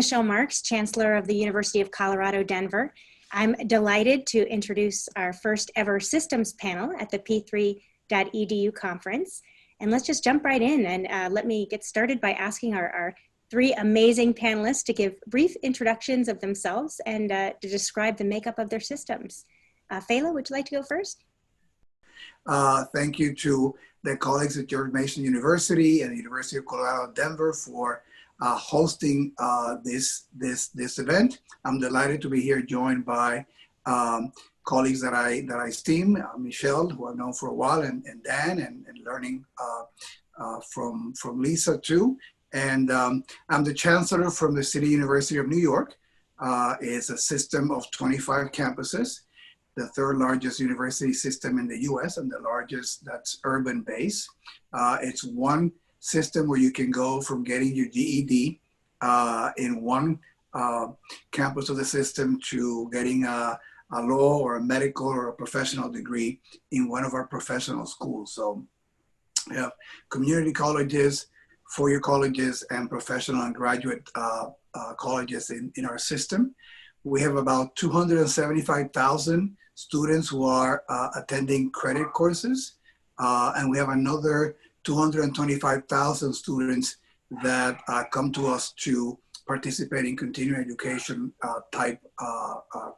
Michelle Marks, Chancellor of the University of Colorado, Denver. I'm delighted to introduce our first ever systems panel at the P3.edu conference. And let's just jump right in and let me get started by asking our three amazing panelists to give brief introductions of themselves and to describe the makeup of their systems. Fela, would you like to go first? Thank you to the colleagues at George Mason University and the University of Colorado, Denver for hosting this event. I'm delighted to be here joined by colleagues that I esteem, Michelle, who I've known for a while, and Dan, and learning from Lesa too. And I'm the Chancellor from the City University of New York. It's a system of 25 campuses, the third largest university system in the US and the largest that's urban based. It's one system where you can go from getting your GED in one campus of the system to getting a law or a medical or a professional degree in one of our professional schools. So we have community colleges, four-year colleges, and professional and graduate colleges in our system. We have about 275,000 students who are attending credit courses, and we have another 225,000 students that come to us to participate in continuing education type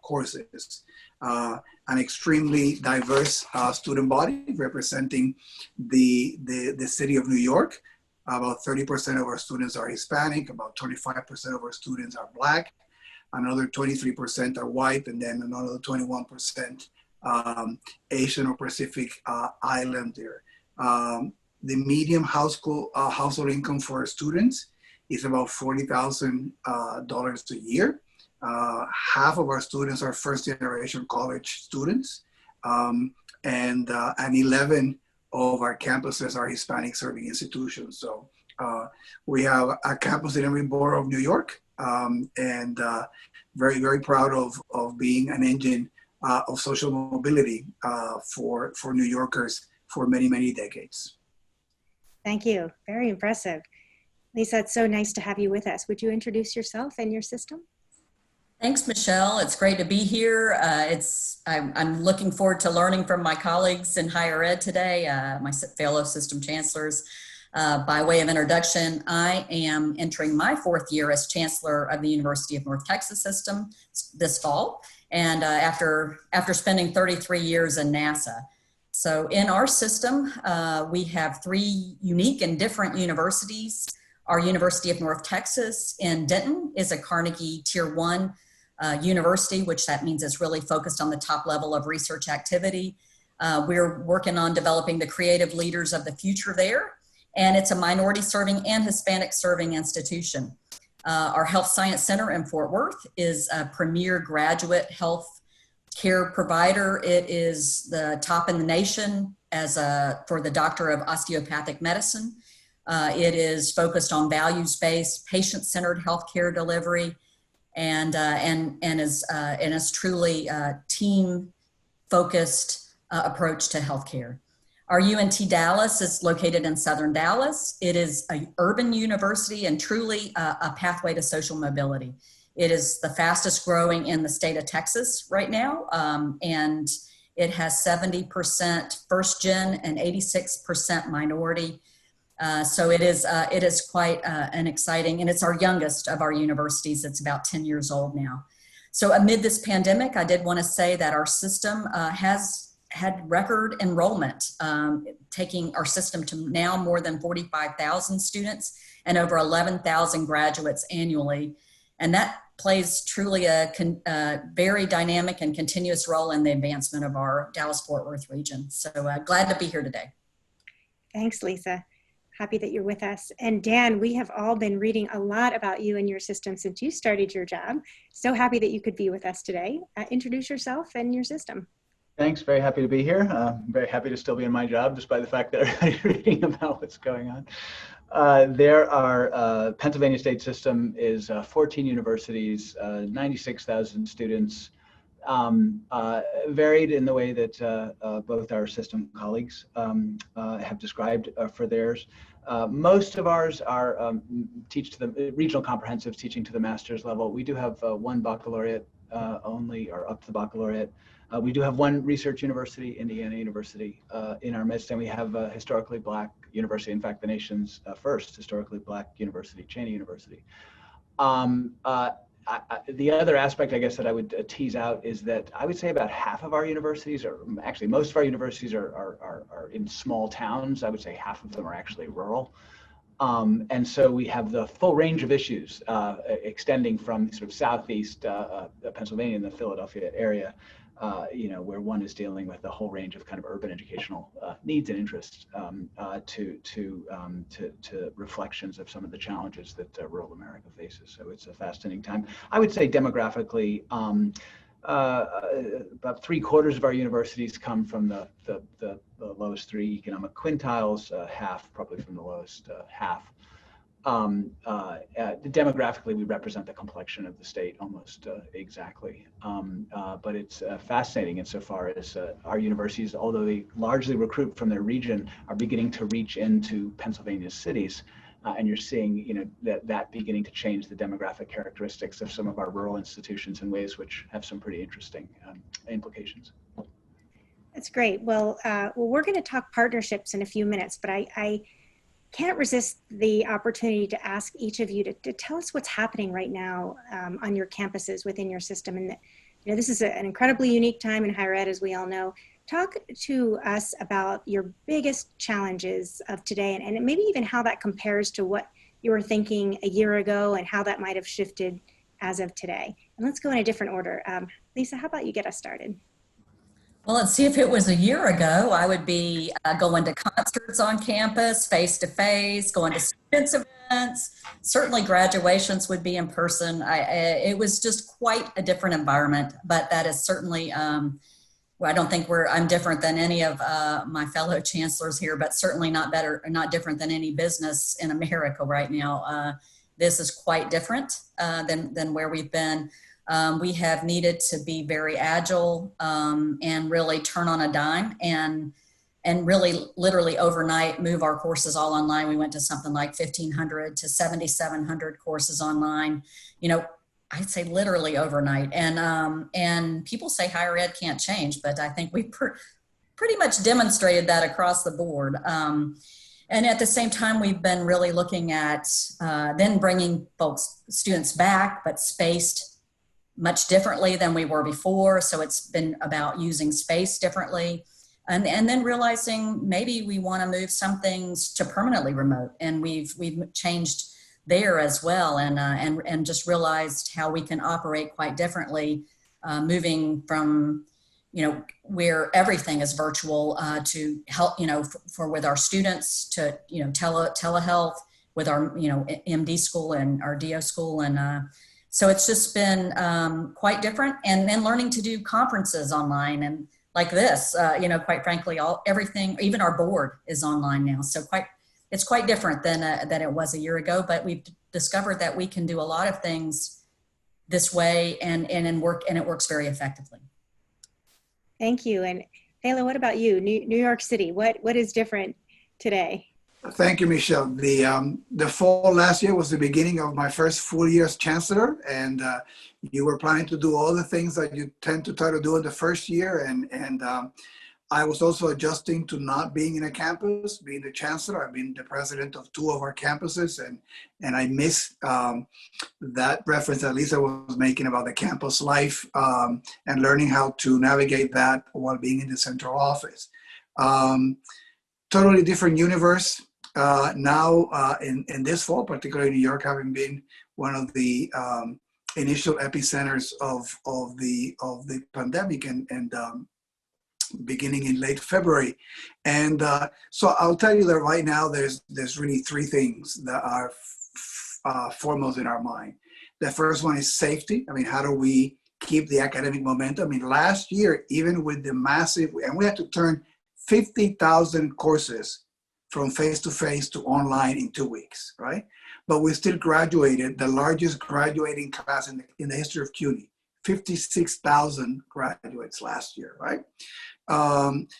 courses. An extremely diverse student body representing the city of New York. About 30% of our students are Hispanic, about 25% of our students are Black, another 23% are white, and then another 21% Asian or Pacific Islander. The median household income for our students is about $40,000 a year. Half of our students are first generation college students, and 11 of our campuses are Hispanic serving institutions. So we have a campus in every borough of New York, and very, very proud of being an engine of social mobility for New Yorkers for many, many decades. Thank you, very impressive. Lesa, it's so nice to have you with us. Would you introduce yourself and your system? Thanks, Michelle. It's great to be here. I'm looking forward to learning from my colleagues in higher ed today, my fellow system chancellors. By way of introduction, I am entering my fourth year as Chancellor of the University of North Texas System this fall, and after spending 33 years in NASA. So in our system, we have three unique and different universities. Our University of North Texas in Denton is a Carnegie Tier 1 university, which that means it's really focused on the top level of research activity. We're working on developing the creative leaders of the future there, and it's a minority serving and Hispanic serving institution. Our Health Science Center in Fort Worth is a premier graduate health care provider. It is the top in the nation for the Doctor of Osteopathic Medicine. It is focused on values-based, patient-centered healthcare delivery, and is truly a team-focused approach to healthcare. Our UNT Dallas is located in Southern Dallas. It is an urban university and truly a pathway to social mobility. It is the fastest growing in the state of Texas right now, and it has 70% first gen and 86% minority. So it is quite an exciting, and it's our youngest of our universities. It's about 10 years old now. So amid this pandemic, I did want to say that our system has had record enrollment, taking our system to now more than 45,000 students and over 11,000 graduates annually. And that plays truly a very dynamic and continuous role in the advancement of our Dallas-Fort Worth region. So glad to be here today. Thanks, Lesa. Happy that you're with us. And Dan, we have all been reading a lot about you and your system since you started your job. So happy that you could be with us today. Introduce yourself and your system. Thanks, very happy to be here. I'm very happy to still be in my job, despite the fact that everybody's reading about what's going on. Pennsylvania State System is 14 universities, 96,000 students, varied in the way that both our system colleagues have described for theirs. Most of ours are teach to the regional comprehensives, teaching to the master's level. We do have one baccalaureate only, or up to the baccalaureate. We do have one research university, Indiana University, in our midst, and we have a historically Black university, in fact, the nation's first historically Black university, Cheney University. The other aspect, I guess, that I would tease out is that I would say about half of our universities, or actually most of our universities are in small towns. I would say half of them are actually rural. And so we have the full range of issues extending from sort of southeast Pennsylvania and the Philadelphia area, where one is dealing with a whole range of kind of urban educational needs and interests to reflections of some of the challenges that rural America faces. So it's a fascinating time. I would say demographically, about 3/4 of our universities come from the lowest 3 economic quintiles, half probably from the lowest half. Demographically, we represent the complexion of the state almost exactly. But it's fascinating insofar as our universities, although they largely recruit from their region, are beginning to reach into Pennsylvania's cities. And you're seeing, that beginning to change the demographic characteristics of some of our rural institutions in ways which have some pretty interesting implications. That's great. Well, we're going to talk partnerships in a few minutes, but I can't resist the opportunity to ask each of you to tell us what's happening right now on your campuses within your system. And this is an incredibly unique time in higher ed, as we all know. Talk to us about your biggest challenges of today, and maybe even how that compares to what you were thinking a year ago and how that might have shifted as of today. And let's go in a different order. Lisa, how about you get us started? Well, let's see, if it was a year ago, I would be going to concerts on campus, face-to-face, going to students' events. Certainly graduations would be in person. It was just quite a different environment, but that is certainly, I don't think I'm different than any of my fellow chancellors here, but certainly not different than any business in America right now. This is quite different than where we've been. We have needed to be very agile and really turn on a dime and really literally overnight move our courses all online. We went to something like 1,500 to 7,700 courses online, I'd say literally overnight. And people say higher ed can't change, but I think we pretty much demonstrated that across the board. And at the same time, we've been really looking at then bringing students back, but spaced much differently than we were before. So it's been about using space differently. And then realizing maybe we want to move some things to permanently remote. And we've changed there as well, and just realized how we can operate quite differently, moving from where everything is virtual to help with our students to telehealth with our MD school and our DO school, and so it's just been quite different. And then learning to do conferences online and like this, quite frankly, everything, even our board is online now. So it's quite different than it was a year ago, but we've discovered that we can do a lot of things this way and it works very effectively. Thank you. And Fela, what about you? New York City, what is different today? Thank you, Michelle. The fall last year was the beginning of my first full year as chancellor, and you were planning to do all the things that you tend to try to do in the first year, and I was also adjusting to not being in a campus, being the chancellor. I've been the president of 2 of our campuses, and I miss that reference that Lisa was making about the campus life and learning how to navigate that while being in the central office. Totally different universe. Now in this fall, particularly New York, having been one of the initial epicenters of the pandemic and beginning in late February. And so I'll tell you that right now there's really 3 things that are foremost in our mind. The first one is safety. I mean, how do we keep the academic momentum? I mean, last year, even with the massive, and we had to turn 50,000 courses from face-to-face to online in 2 weeks, right? But we still graduated the largest graduating class in the history of CUNY, 56,000 graduates last year, right?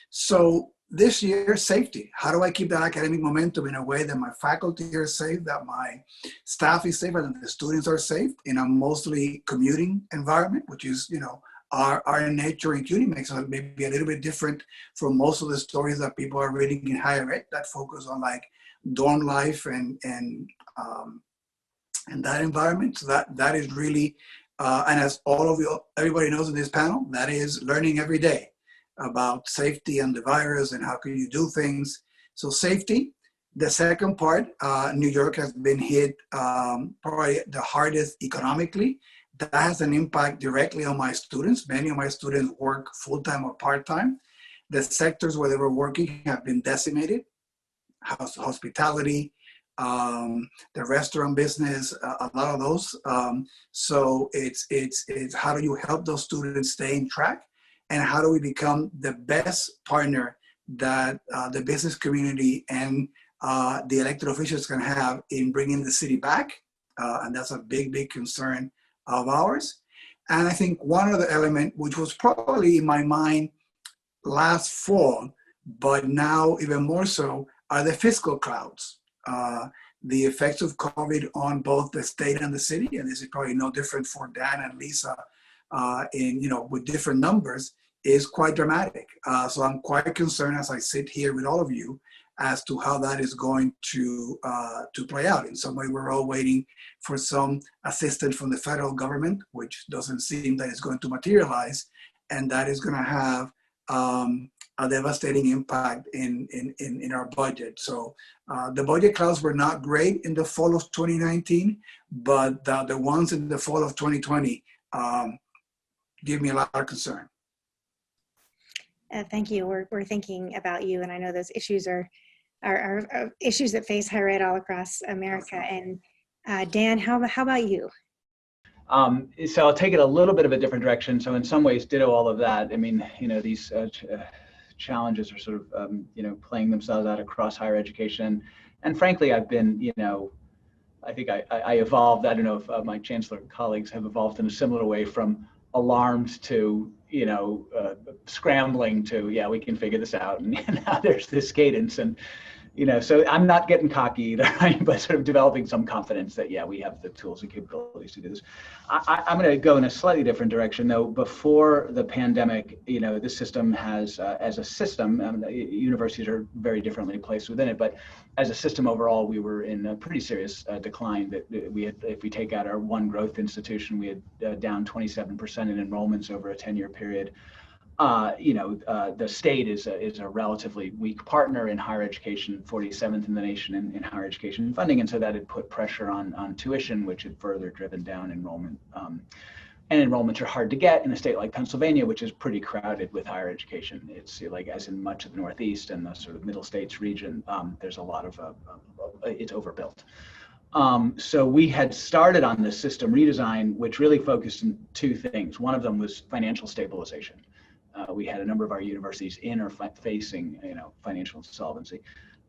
So this year, safety. How do I keep that academic momentum in a way that my faculty are safe, that my staff is safe, and that the students are safe in a mostly commuting environment, which is, our nature in CUNY makes it maybe a little bit different from most of the stories that people are reading in higher ed that focus on like dorm life and that environment. So that is really, and as everybody knows in this panel, that is learning every day about safety and the virus and how can you do things. So safety. The second part, New York has been hit probably the hardest economically. That has an impact directly on my students. Many of my students work full-time or part-time. The sectors where they were working have been decimated. Hospitality, the restaurant business, a lot of those. So it's how do you help those students stay in track, and how do we become the best partner that the business community and the elected officials can have in bringing the city back, and that's a big concern of ours. And I think one other element, which was probably in my mind last fall, but now even more so, are the fiscal clouds. The effects of COVID on both the state and the city, and this is probably no different for Dan and Lesa, with different numbers, is quite dramatic. So I'm quite concerned as I sit here with all of you as to how that is going to play out. In some way, we're all waiting for some assistance from the federal government, which doesn't seem that it's going to materialize, and that is going to have a devastating impact in our budget. So the budget clouds were not great in the fall of 2019, but the ones in the fall of 2020 give me a lot of concern. Thank you. We're thinking about you, and I know those issues are issues that face higher ed all across America. And Dan, how about you? So I'll take it a little bit of a different direction. So in some ways, ditto all of that. I mean, these challenges are sort of, playing themselves out across higher education. And frankly, I've been, I think I evolved. I don't know if my chancellor colleagues have evolved in a similar way from alarmed to, scrambling to, yeah, we can figure this out. And now there's this cadence. And, so I'm not getting cocky either, right? But sort of developing some confidence that, yeah, we have the tools and capabilities to do this. I'm going to go in a slightly different direction, though. Before the pandemic, this system has, as a system, universities are very differently placed within it, but as a system overall, we were in a pretty serious decline. That we had, if we take out our one growth institution, we had down 27% in enrollments over a 10-year period. The state is a relatively weak partner in higher education, 47th in the nation in higher education funding, and so that had put pressure on tuition, which had further driven down enrollment. And enrollments are hard to get in a state like Pennsylvania, which is pretty crowded with higher education. It's like, as in much of the Northeast and the sort of Middle States region, there's a lot of, it's overbuilt. So we had started on this system redesign, which really focused on two things. One of them was financial stabilization. We had a number of our universities in or facing, financial insolvency.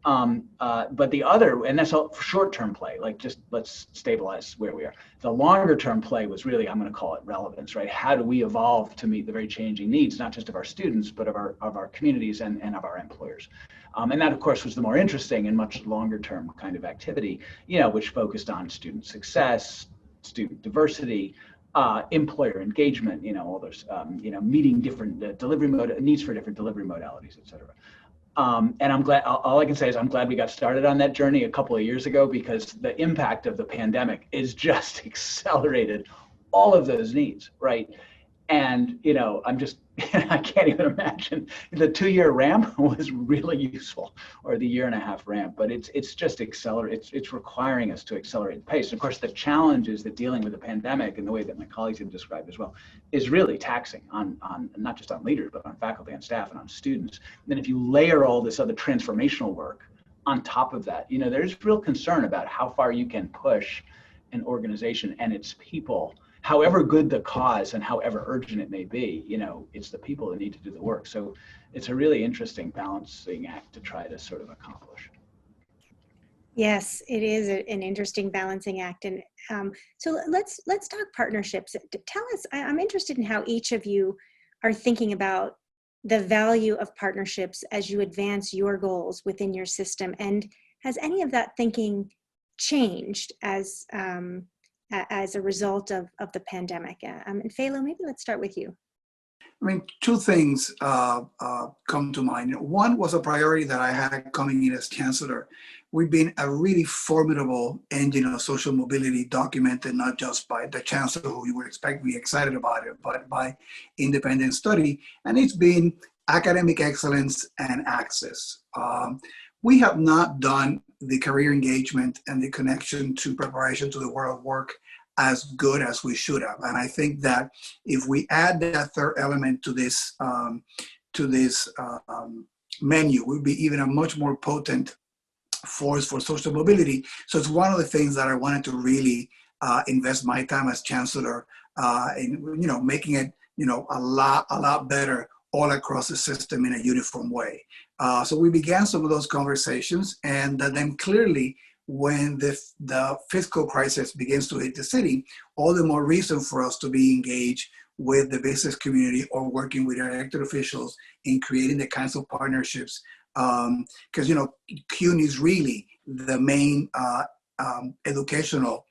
But the other, and that's a short-term play, like just let's stabilize where we are. The longer-term play was really, I'm going to call it relevance, right? How do we evolve to meet the very changing needs, not just of our students, but of our communities and of our employers? And that, of course, was the more interesting and much longer-term kind of activity, which focused on student success, student diversity, employer engagement, all those, meeting different needs for different delivery modalities, et cetera. And I'm glad, all I can say is I'm glad we got started on that journey a couple of years ago, because the impact of the pandemic is just accelerated all of those needs, right? And, I'm just, I can't even imagine. The 2-year ramp was really useful, or the 1.5-year ramp, but it's just it's requiring us to accelerate the pace. And of course, the challenges that dealing with the pandemic, and the way that my colleagues have described as well, is really taxing on not just on leaders, but on faculty and staff and on students. And then if you layer all this other transformational work on top of that, there's real concern about how far you can push an organization and its people. However good the cause and however urgent it may be, it's the people that need to do the work. So it's a really interesting balancing act to try to sort of accomplish. Yes, it is an interesting balancing act. And So let's talk partnerships. Tell us, I'm interested in how each of you are thinking about the value of partnerships as you advance your goals within your system, and has any of that thinking changed as a result of the pandemic? And Felo, maybe let's start with you. I mean, two things come to mind. One was a priority that I had coming in as chancellor. We've been a really formidable engine of social mobility, documented not just by the chancellor, who you would expect to be excited about it, but by independent study. And it's been academic excellence and access. We have not done the career engagement and the connection to preparation to the world of work as good as we should have. And I think that if we add that third element to this menu, we'll be even a much more potent force for social mobility. So it's one of the things that I wanted to really invest my time as chancellor in, making it, a lot better all across the system in a uniform way. So we began some of those conversations, and then clearly, when the fiscal crisis begins to hit the city, all the more reason for us to be engaged with the business community or working with our elected officials in creating the kinds of partnerships. Because, CUNY is really the main educational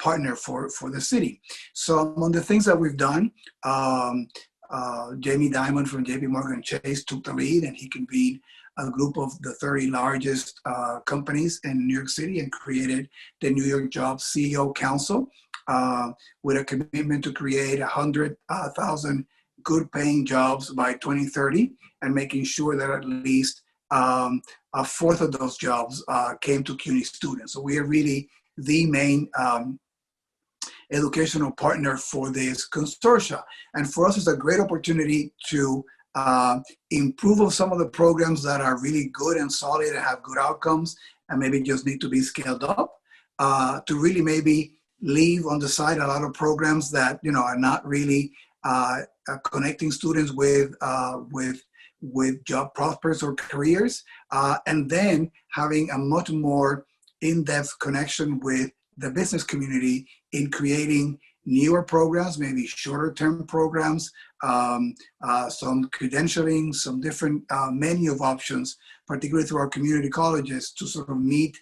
partner for the city. So among the things that we've done, Jamie Dimon from JP Morgan Chase took the lead, and he convened a group of the 30 largest companies in New York City and created the New York Jobs CEO Council with a commitment to create 100,000 good paying jobs by 2030, and making sure that at least a fourth of those jobs came to CUNY students. So we are really the main educational partner for this consortia. And for us, it's a great opportunity to improve on some of the programs that are really good and solid and have good outcomes and maybe just need to be scaled up, to really maybe leave on the side a lot of programs that are not really connecting students with job prospects or careers, and then having a much more in-depth connection with the business community in creating newer programs, maybe shorter term programs, some credentialing, some different menu of options, particularly through our community colleges, to sort of meet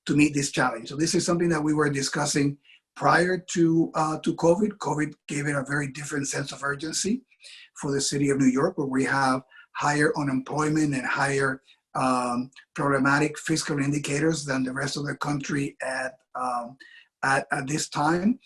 this challenge. So this is something that we were discussing prior to COVID. COVID gave it a very different sense of urgency for the city of New York, where we have higher unemployment and higher problematic fiscal indicators than the rest of the country at this time.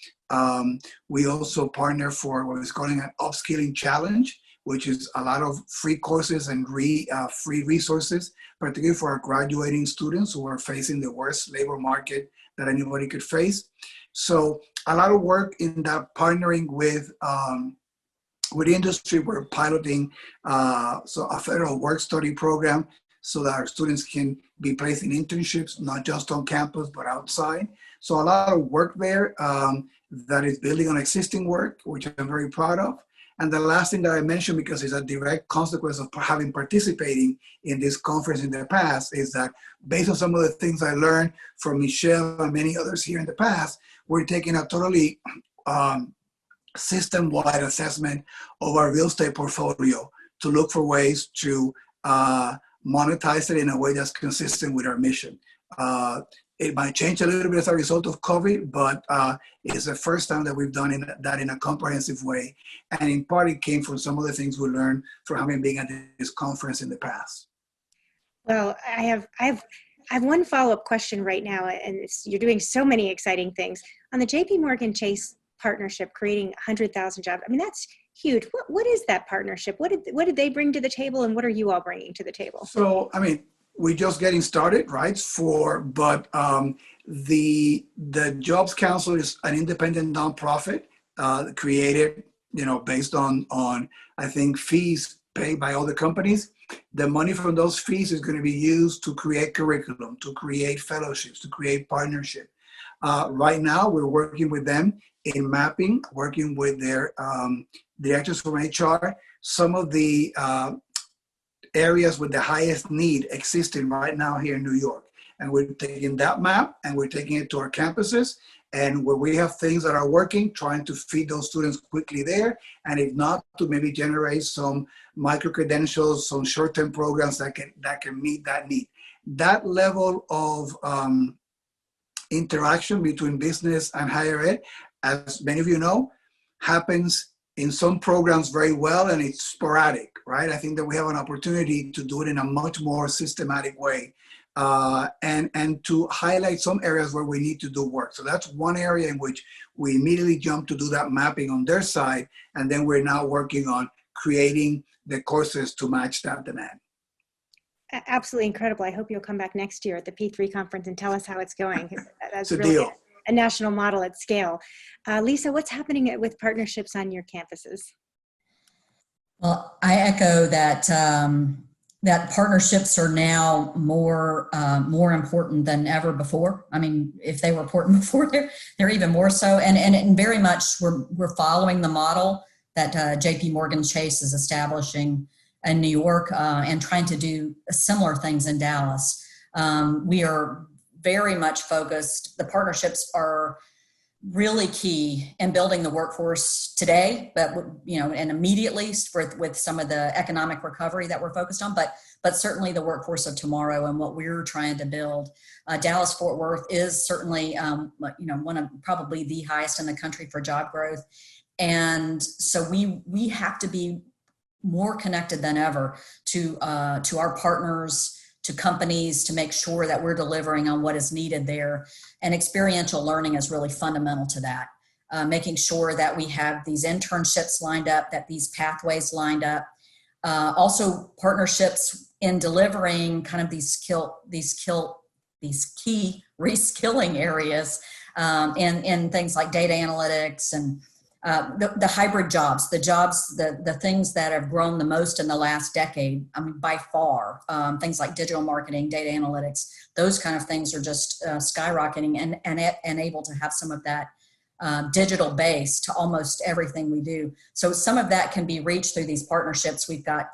We also partner for what is calling an upskilling challenge, which is a lot of free courses and free resources, particularly for our graduating students who are facing the worst labor market that anybody could face. So a lot of work in that, partnering with industry. We're piloting a federal work study program so that our students can be placed in internships, not just on campus, but outside. So a lot of work there that is building on existing work, which I'm very proud of. And the last thing that I mentioned, because it's a direct consequence of having participating in this conference in the past, is that based on some of the things I learned from Michelle and many others here in the past, we're taking a totally system-wide assessment of our real estate portfolio to look for ways to monetize it in a way that's consistent with our mission. It might change a little bit as a result of COVID, but it's the first time that we've done that in a comprehensive way. And in part, it came from some of the things we learned from having been at this conference in the past. Well, I have one follow-up question right now, and you're doing so many exciting things. On the JP Morgan Chase partnership, creating 100,000 jobs, I mean, that's huge. What is that partnership? What did they bring to the table, and what are you all bringing to the table? So, I mean, we're just getting started, right? But the Jobs Council is an independent nonprofit created, based on I think fees paid by all the companies. The money from those fees is going to be used to create curriculum, to create fellowships, to create partnership. Right now, we're working with them in mapping, working with their directors from HR, some of the areas with the highest need existing right now here in New York. And we're taking that map and we're taking it to our campuses And where we have things that are working, trying to feed those students quickly there. And if not, to maybe generate some micro-credentials, some short-term programs that can meet that need. That level of interaction between business and higher ed, as many of you know, happens in some programs very well, and it's sporadic, right? I think that we have an opportunity to do it in a much more systematic way, and to highlight some areas where we need to do work. So that's one area in which we immediately jump to do that mapping on their side, and then we're now working on creating the courses to match that demand. Absolutely incredible. I hope you'll come back next year at the P3 conference and tell us how it's going. That's It's a really deal. a national model at scale. Lisa, what's happening with partnerships on your campuses? Well, I echo that that partnerships are now more important than ever before. I mean, if they were important before, they're even more so. And very much we're following the model that JP Morgan Chase is establishing in New York, and trying to do similar things in Dallas. We are very much focused. The partnerships are really key in building the workforce today, but and immediately with some of the economic recovery that we're focused on, but certainly the workforce of tomorrow and what we're trying to build. Dallas-Fort Worth is certainly one of probably the highest in the country for job growth, and so we have to be more connected than ever to our partners, to companies, to make sure that we're delivering on what is needed there. And experiential learning is really fundamental to that. Making sure that we have these internships lined up, that these pathways lined up. Also partnerships in delivering kind of these key reskilling areas, in things like data analytics and the hybrid jobs, the things that have grown the most in the last decade, I mean, by far, things like digital marketing, data analytics, those kind of things are just skyrocketing and able to have some of that digital base to almost everything we do. So some of that can be reached through these partnerships. We've got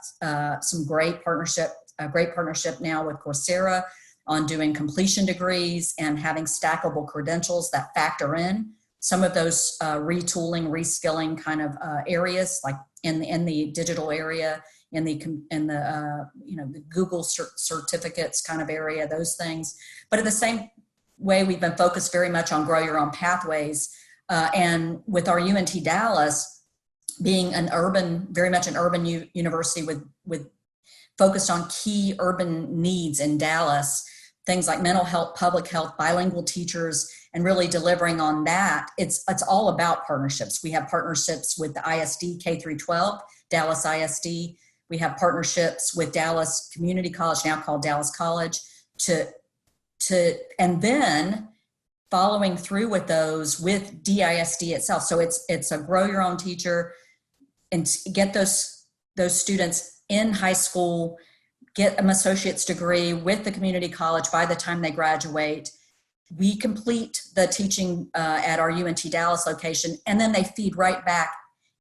some great partnership now with Coursera on doing completion degrees and having stackable credentials that factor in some of those retooling, reskilling kind of areas, like in the digital area, in the Google certificates kind of area, those things. But in the same way, we've been focused very much on grow your own pathways, and with our UNT Dallas being very much an urban university with focused on key urban needs in Dallas, things like mental health, public health, bilingual teachers, and really delivering on that. It's all about partnerships. We have partnerships with the ISD K through 12, Dallas ISD. We have partnerships with Dallas Community College, now called Dallas College, and then following through with those with DISD itself. So it's a grow your own teacher and get those students in high school, get an associate's degree with the community college by the time they graduate. We complete the teaching at our UNT Dallas location, and then they feed right back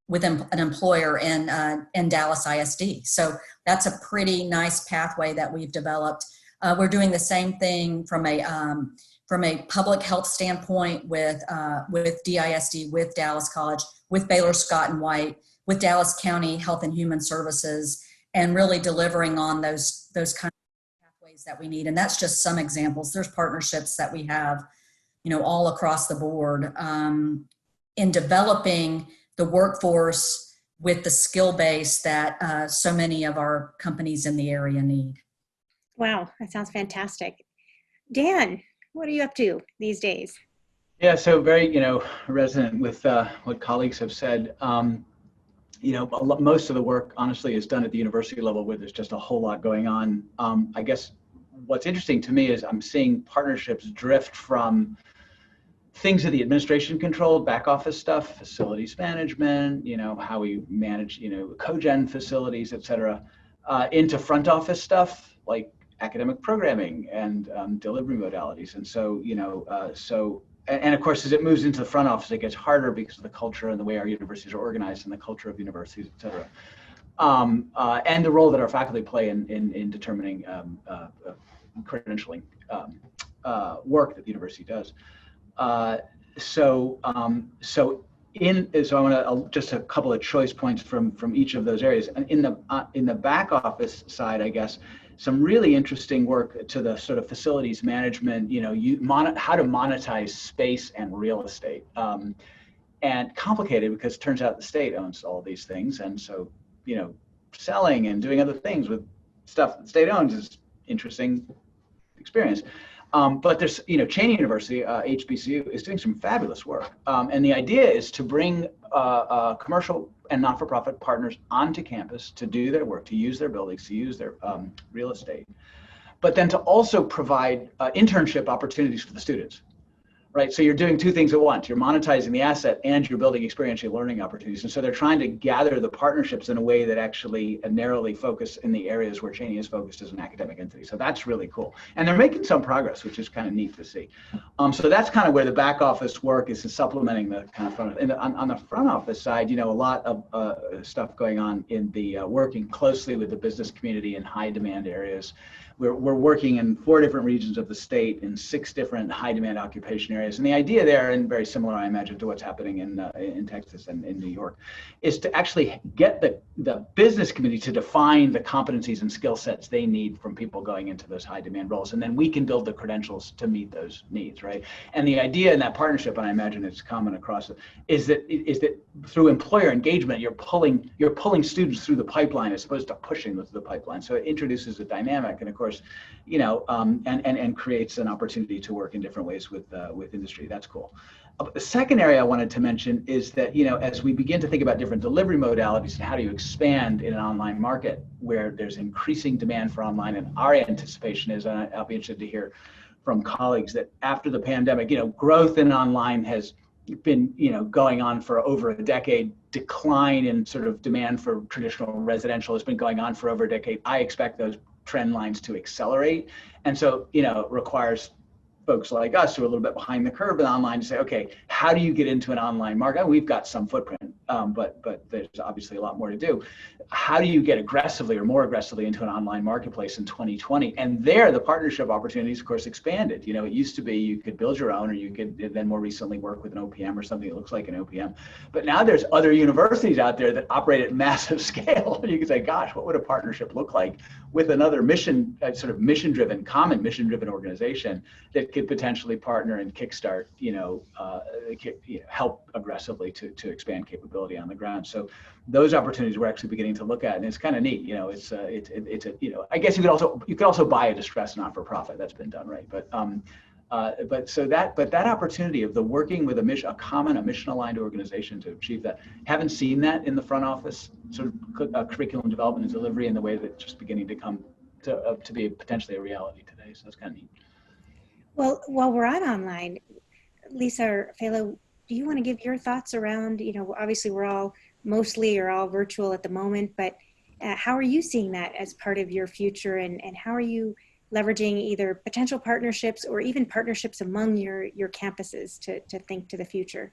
with an employer in Dallas ISD. So that's a pretty nice pathway that we've developed. We're doing the same thing from a public health standpoint with DISD, with Dallas College, with Baylor Scott and White, with Dallas County Health and Human Services, and really delivering on those kind of pathways that we need. And that's just some examples. There's partnerships that we have, all across the board in developing the workforce with the skill base that so many of our companies in the area need. Wow, that sounds fantastic. Dan, what are you up to these days? Yeah, so very, resonant with what colleagues have said. Most of the work, honestly, is done at the university level where there's just a whole lot going on. I guess what's interesting to me is I'm seeing partnerships drift from things that the administration controlled, back office stuff, facilities management, how we manage, cogen facilities, et cetera, into front office stuff like academic programming and delivery modalities. And so, and of course, as it moves into the front office, it gets harder because of the culture and the way our universities are organized and the culture of universities, et cetera. And the role that our faculty play in determining credentialing work that the university does. so I want to just a couple of choice points from each of those areas. And in the back office side, I guess, some really interesting work to the sort of facilities management. How to monetize space and real estate, and complicated because it turns out the state owns all these things, and so selling and doing other things with stuff that the state owns is interesting experience. But there's, Cheney University, HBCU, is doing some fabulous work. And the idea is to bring commercial and not-for-profit partners onto campus to do their work, to use their buildings, to use their real estate, but then to also provide internship opportunities for the students. Right, so you're doing two things at once. You're monetizing the asset and you're building experiential learning opportunities. And so they're trying to gather the partnerships in a way that actually narrowly focus in the areas where Cheney is focused as an academic entity. So that's really cool. And they're making some progress, which is kind of neat to see. So that's kind of where the back office work is supplementing the kind of front. And on the front office side, a lot of stuff going on in the working closely with the business community in high demand areas. We're working in 4 different regions of the state in 6 different high demand occupation areas. And the idea there, and very similar, I imagine, to what's happening in Texas and in New York, is to actually get the business community to define the competencies and skill sets they need from people going into those high demand roles. And then we can build the credentials to meet those needs, right? And the idea in that partnership, and I imagine it's common across it, is that through employer engagement, you're pulling students through the pipeline as opposed to pushing them through the pipeline. So it introduces a dynamic, and of course, and creates an opportunity to work in different ways with industry. That's cool. The second area I wanted to mention is that, as we begin to think about different delivery modalities and how do you expand in an online market where there's increasing demand for online, and our anticipation is, and I'll be interested to hear from colleagues, that after the pandemic, growth in online has been, going on for over a decade. Decline in sort of demand for traditional residential has been going on for over a decade. I expect those trend lines to accelerate. And so, it requires folks like us who are a little bit behind the curve in online to say, okay, how do you get into an online market? We've got some footprint, but there's obviously a lot more to do. How do you get aggressively or more aggressively into an online marketplace in 2020? And there, the partnership opportunities, of course, expanded. It used to be you could build your own, or you could then more recently work with an OPM or something that looks like an OPM. But now there's other universities out there that operate at massive scale. You can say, gosh, what would a partnership look like with another common mission-driven organization that could potentially partner and kickstart, help aggressively to expand capability on the ground. So those opportunities we're actually beginning to look at, and it's kind of neat. I guess you could also buy a distressed not-for-profit. That's been done, right? But that opportunity of the working with a mission-aligned organization to achieve that, haven't seen that in the front office sort of curriculum development and delivery in the way that it's just beginning to come to be potentially a reality today. So that's kind of neat. Well, while we're on online, Lesa or Félix, do you want to give your thoughts around, obviously we're all mostly or all virtual at the moment, but how are you seeing that as part of your future, and how are you leveraging either potential partnerships or even partnerships among your campuses to think to the future?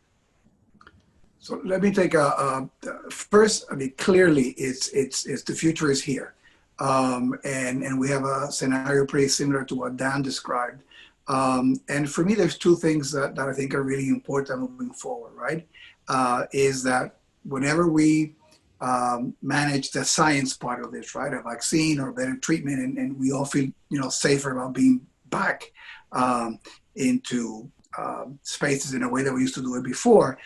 So let me take first. I mean, clearly, it's the future is here, and we have a scenario pretty similar to what Dan described. And for me, there's 2 things that I think are really important moving forward. Right, is that whenever we manage the science part of this, right, a vaccine or better treatment, and we all feel safer about being back into spaces in a way that we used to do it before.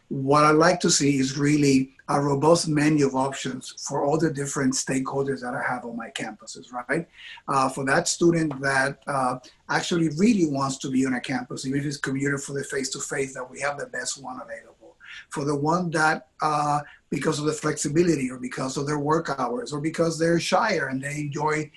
What I'd like to see is really a robust menu of options for all the different stakeholders that I have on my campuses, right? For that student that actually really wants to be on a campus, even if it's commuter for the face-to-face, that we have the best one available. For the one that, because of the flexibility or because of their work hours or because they're shyer and they enjoy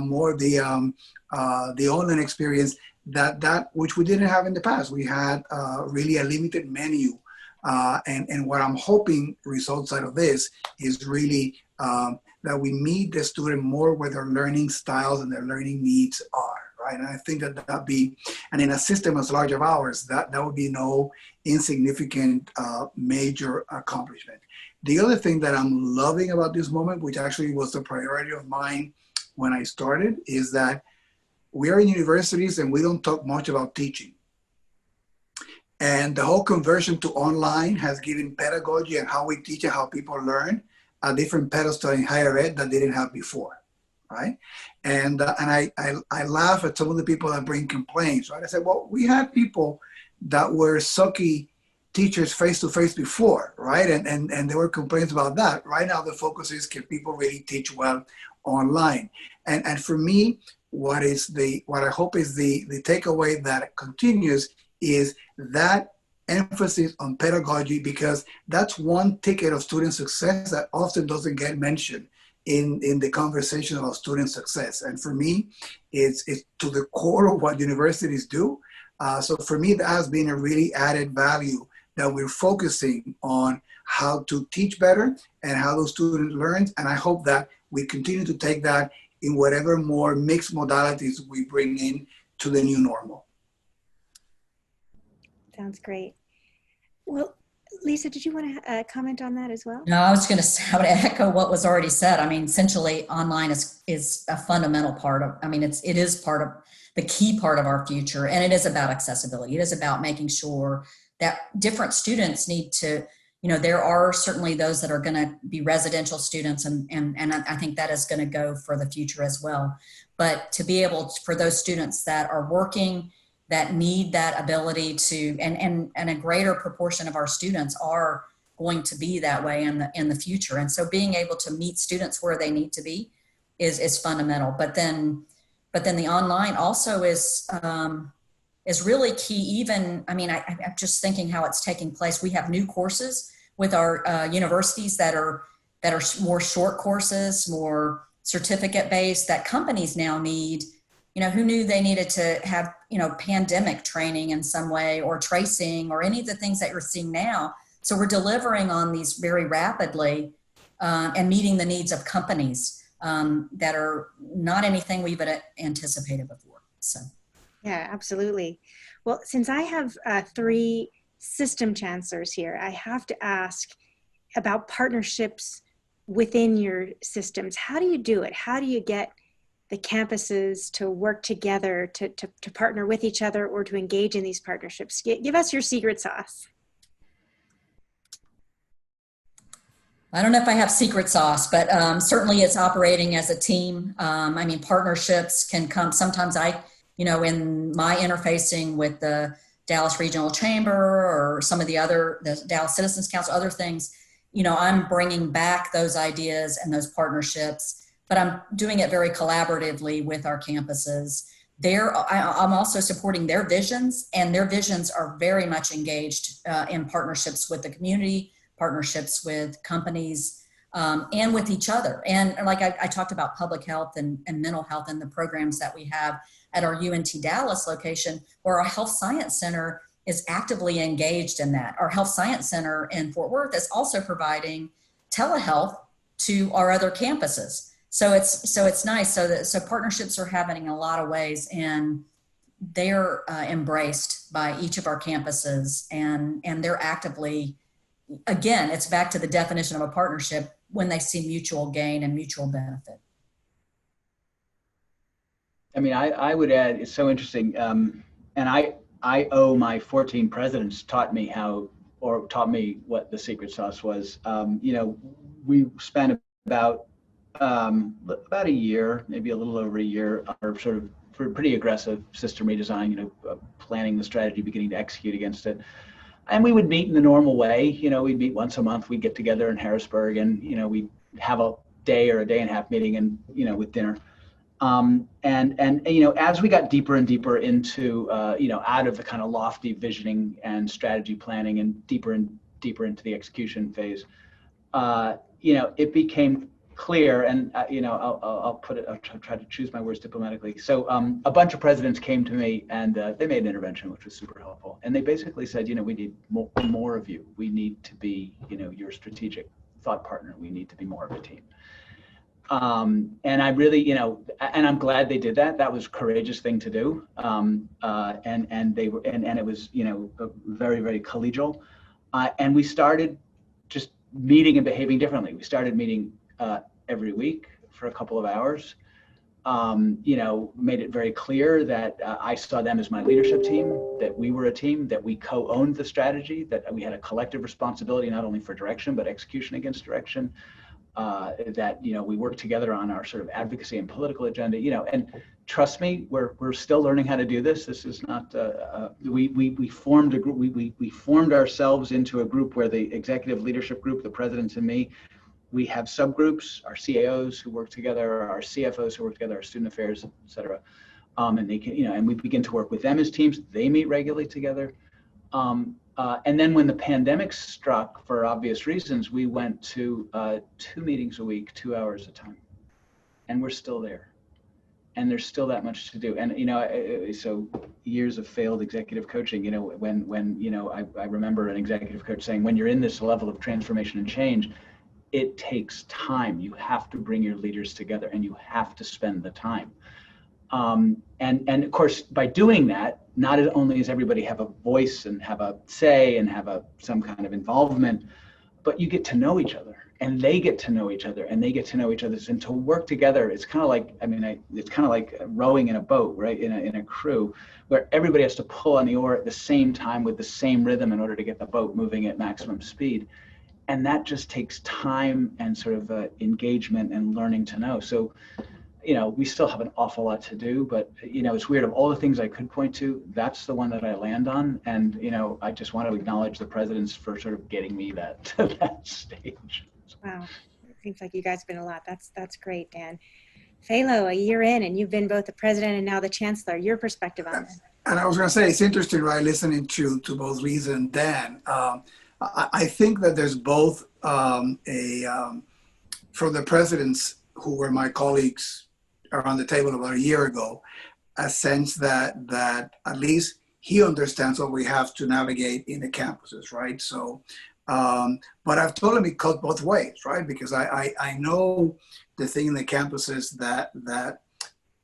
more the online experience, that which we didn't have in the past. We had really a limited menu. And what I'm hoping results out of this is really that we meet the student more where their learning styles and their learning needs are, right? And I think that'd be, and in a system as large as ours, that would be no insignificant major accomplishment. The other thing that I'm loving about this moment, which actually was a priority of mine when I started, is that we are in universities and we don't talk much about teaching. And the whole conversion to online has given pedagogy and how we teach and how people learn a different pedestal in higher ed that they didn't have before, right? And I laugh at some of the people that bring complaints, right? I said, well, we had people that were sucky teachers face-to-face before, right? And there were complaints about that. Right now, the focus is, can people really teach well online? And for me, what I hope is the takeaway that continues is that emphasis on pedagogy, because that's one ticket of student success that often doesn't get mentioned in the conversation about student success. And for me, it's to the core of what universities do. So for me, that has been a really added value, that we're focusing on how to teach better and how those students learn. And I hope that we continue to take that in whatever more mixed modalities we bring in to the new normal. Sounds great. Well, Lisa, did you want to comment on that as well? No, I was going to echo what was already said. I mean, essentially, online is a fundamental part of, I mean, it is part of the key part of our future, and it is about accessibility. It is about making sure that different students need to, you know, there are certainly those that are going to be residential students, and I think that is going to go for the future as well. But to be able to, for those students that are working, that need that ability to, and a greater proportion of our students are going to be that way in the future. And so being able to meet students where they need to be is fundamental. But then the online also is really key. Even, I mean, I'm just thinking how it's taking place. We have new courses with our universities that are more short courses, more certificate based, that companies now need. You know, who knew they needed to have, you know, pandemic training in some way, or tracing, or any of the things that you're seeing now. So we're delivering on these very rapidly and meeting the needs of companies that are not anything we've anticipated before. So. Yeah, absolutely. Well, since I have 3 system chancellors here, I have to ask about partnerships within your systems. How do you do it? How do you get the campuses to work together, to partner with each other, or to engage in these partnerships? Give us your secret sauce. I don't know if I have secret sauce, but certainly it's operating as a team. I mean, partnerships can come. Sometimes in my interfacing with the Dallas Regional Chamber or some of the Dallas Citizens Council, other things, you know, I'm bringing back those ideas and those partnerships, but I'm doing it very collaboratively with our campuses. I'm also supporting their visions, and their visions are very much engaged in partnerships with the community, partnerships with companies, and with each other. And like I talked about public health and mental health and the programs that we have at our UNT Dallas location, where our Health Science Center is actively engaged in that. Our Health Science Center in Fort Worth is also providing telehealth to our other campuses. So it's nice. So partnerships are happening in a lot of ways, and they're embraced by each of our campuses, and they're actively, again, it's back to the definition of a partnership, when they see mutual gain and mutual benefit. I mean, I would add, it's so interesting. And I owe my 14 presidents taught me what the secret sauce was. You know, we spent about a year, maybe a little over a year, or sort of for pretty aggressive system redesign, you know, planning the strategy, beginning to execute against it. And we would meet in the normal way. You know, we'd meet once a month. We'd get together in Harrisburg, and, you know, we'd have a day or a day and a half meeting, and, you know, with dinner. And you know, as we got deeper and deeper into, you know, out of the kind of lofty visioning and strategy planning, and deeper into the execution phase, you know, it became clear, and you know, I'll try to choose my words diplomatically. So a bunch of presidents came to me, and they made an intervention, which was super helpful. And they basically said, you know, we need more of you. We need to be, you know, your strategic thought partner. We need to be more of a team. And I really, you know, and I'm glad they did that. That was a courageous thing to do. And it was, you know, very, very collegial. And we started just meeting and behaving differently. We started meeting every week for a couple of hours. you know, made it very clear that I saw them as my leadership team, that we were a team, that we co-owned the strategy, that we had a collective responsibility, not only for direction, but execution against direction, that, you know, we worked together on our sort of advocacy and political agenda, you know, and trust me, we're still learning how to do this. This is not, we formed a group, we formed ourselves into a group where the executive leadership group, the presidents and me, we have subgroups, our CAOs who work together, our CFOs who work together, our student affairs, et cetera. And they can, you know, and we begin to work with them as teams. They meet regularly together. And then when the pandemic struck, for obvious reasons, we went to 2 meetings a week, 2 hours a time. And we're still there. And there's still that much to do. And, you know, so years of failed executive coaching, you know, when you know, I remember an executive coach saying, when you're in this level of transformation and change, it takes time. You have to bring your leaders together and you have to spend the time. And of course, by doing that, not only does everybody have a voice and have a say and have some kind of involvement, but you get to know each other and they get to know each other and they get to know each other. And to work together, it's kind of like, I mean, it's kind of like rowing in a boat, right? In a crew where everybody has to pull on the oar at the same time with the same rhythm in order to get the boat moving at maximum speed. And that just takes time and sort of engagement and learning to know. So, you know, we still have an awful lot to do, but, you know, it's weird. Of all the things I could point to, that's the one that I land on. And, you know, I just want to acknowledge the presidents for sort of getting me that to that stage. Wow. It seems like you guys have been a lot. That's great, Dan. Phalo, a year in, and you've been both the president and now the chancellor. Your perspective on this? And I was going to say, it's interesting, right, listening to both Lesa and Dan. I think that there's both from the presidents who were my colleagues around the table about a year ago, a sense that at least he understands what we have to navigate in the campuses, right? So, but I've told him it cut both ways, right? Because I know the thing in the campuses that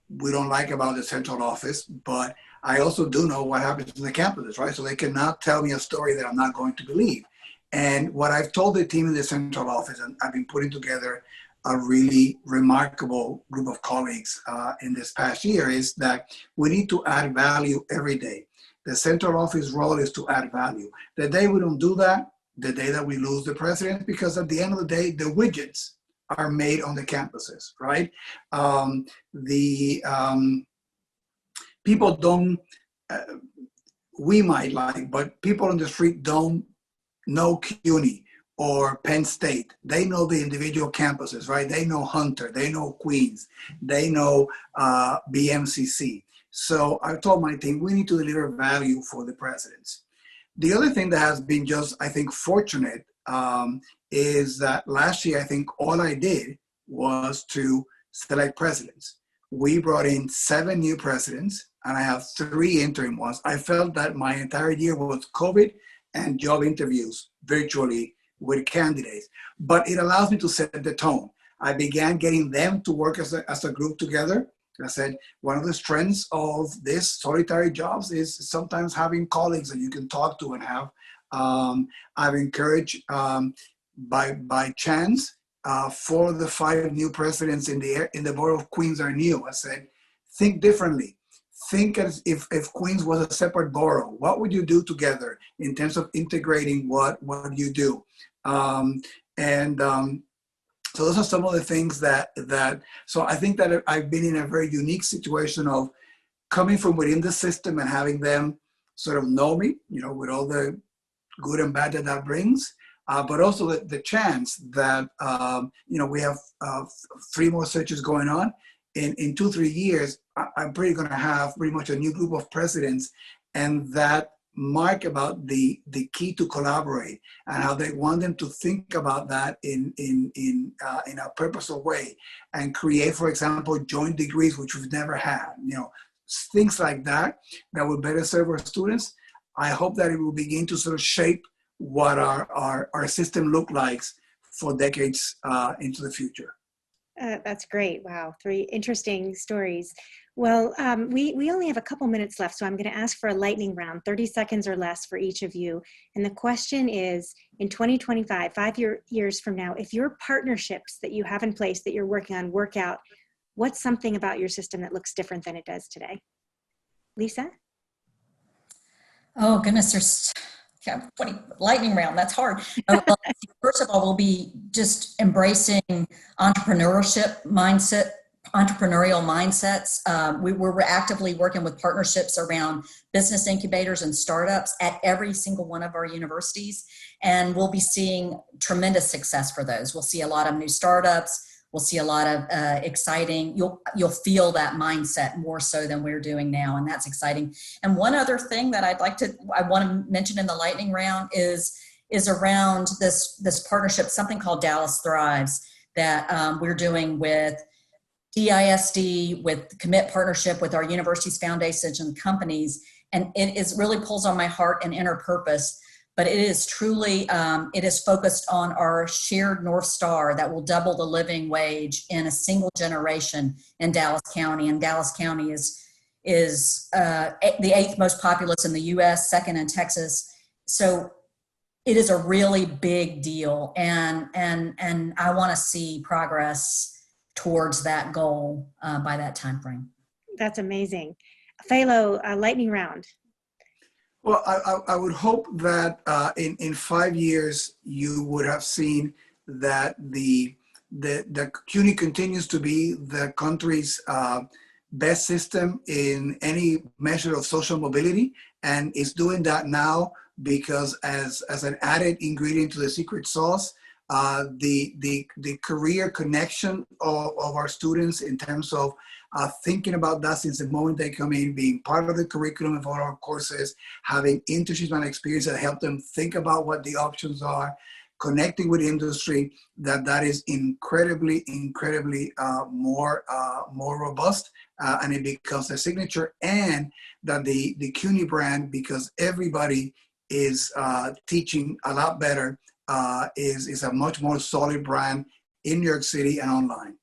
we don't like about the central office, but I also do know what happens in the campuses, right? So they cannot tell me a story that I'm not going to believe. And what I've told the team in the central office, and I've been putting together a really remarkable group of colleagues in this past year, is that we need to add value every day. The central office role is to add value. The day we don't do that, the day that we lose the president, because at the end of the day, the widgets are made on the campuses, right? People don't, we might like, but people on the street don't know CUNY or Penn State. They know the individual campuses, right? They know Hunter, they know Queens, they know BMCC. So I told my team, we need to deliver value for the presidents. The other thing that has been just, I think, fortunate is that last year, I think all I did was to select presidents. We brought in 7 new presidents and I have 3 interim ones. I felt that my entire year was COVID and job interviews virtually with candidates, but it allows me to set the tone. I began getting them to work as a group together. I said, one of the strengths of this solitary jobs is sometimes having colleagues that you can talk to and have. I've encouraged by chance, 4 of the 5 new presidents in the Borough of Queens are new. I said, think differently. Think as if Queens was a separate borough, what would you do together in terms of integrating what you do? So those are some of the things so I think that I've been in a very unique situation of coming from within the system and having them sort of know me, you know, with all the good and bad that brings, but also the chance that, you know, we have 3 more searches going on. In 2-3 years, I'm pretty going to have pretty much a new group of presidents, and that mark about the key to collaborate and how they want them to think about that in a purposeful way and create, for example, joint degrees, which we've never had, you know, things like that will better serve our students. I hope that it will begin to sort of shape what our system look like for decades into the future. That's great. Wow. 3 interesting stories. Well, we only have a couple minutes left, so I'm going to ask for a lightning round, 30 seconds or less for each of you. And the question is, in 2025, 5 years from now, if your partnerships that you have in place that you're working on work out, what's something about your system that looks different than it does today? Lisa? Oh goodness, there's lightning round. That's hard. Well, first of all, we'll be just embracing entrepreneurial mindsets. We're actively working with partnerships around business incubators and startups at every single one of our universities, and we'll be seeing tremendous success for those. We'll see a lot of new startups. We'll see a lot of exciting, you'll feel that mindset more so than we're doing now, and that's exciting. And one other thing that I want to mention in the lightning round is around this partnership, something called Dallas Thrives, that we're doing with DISD, with Commit partnership with our universities, foundations, and companies. And it really pulls on my heart and inner purpose. But it is truly, it is focused on our shared North Star that will double the living wage in a single generation in Dallas County. And Dallas County is the 8th most populous in the US, second in Texas. So it is a really big deal. And I want to see progress towards that goal by that time frame. That's amazing. Philo, lightning round. Well, I would hope that in 5 years you would have seen that the CUNY continues to be the country's best system in any measure of social mobility, and is doing that now because as an added ingredient to the secret sauce, the career connection of our students in terms of thinking about that since the moment they come in, being part of the curriculum of all our courses, having internships and experience that help them think about what the options are, connecting with industry, that is incredibly more robust, and it becomes a signature, and that the CUNY brand, because everybody is teaching a lot better, is a much more solid brand in New York City and online.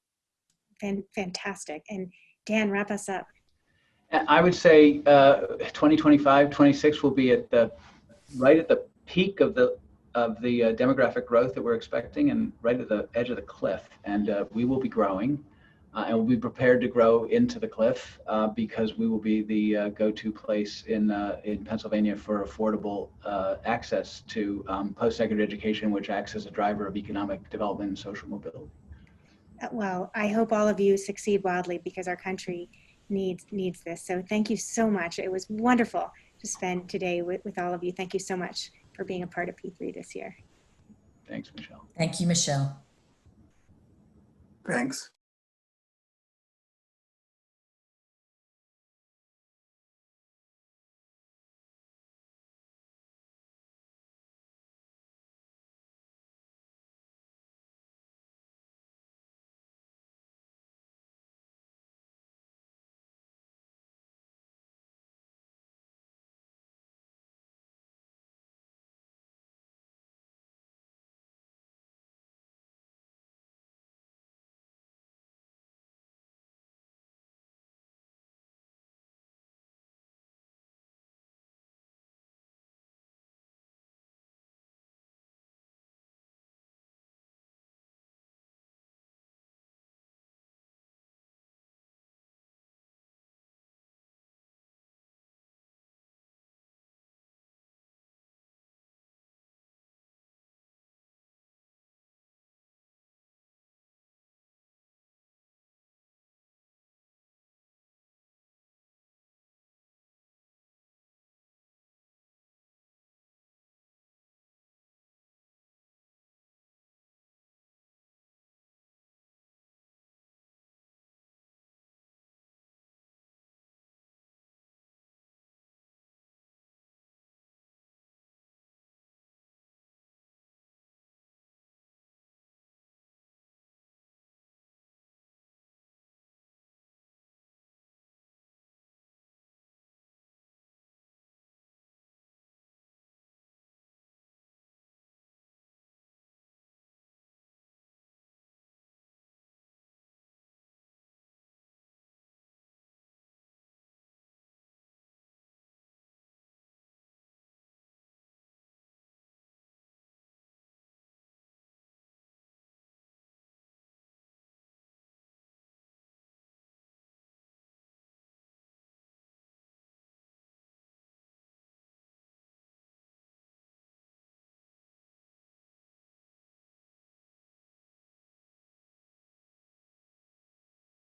Fantastic. And Dan, wrap us up. I would say 2025, 26 will be right at the peak of the demographic growth that we're expecting, and right at the edge of the cliff. And we will be growing, and we'll be prepared to grow into the cliff because we will be the go-to place in Pennsylvania for affordable access to post-secondary education, which acts as a driver of economic development and social mobility. Well, I hope all of you succeed wildly because our country needs this. So thank you so much. It was wonderful to spend today with all of you. Thank you so much for being a part of P3 this year. Thanks, Michelle. Thank you, Michelle. Thanks.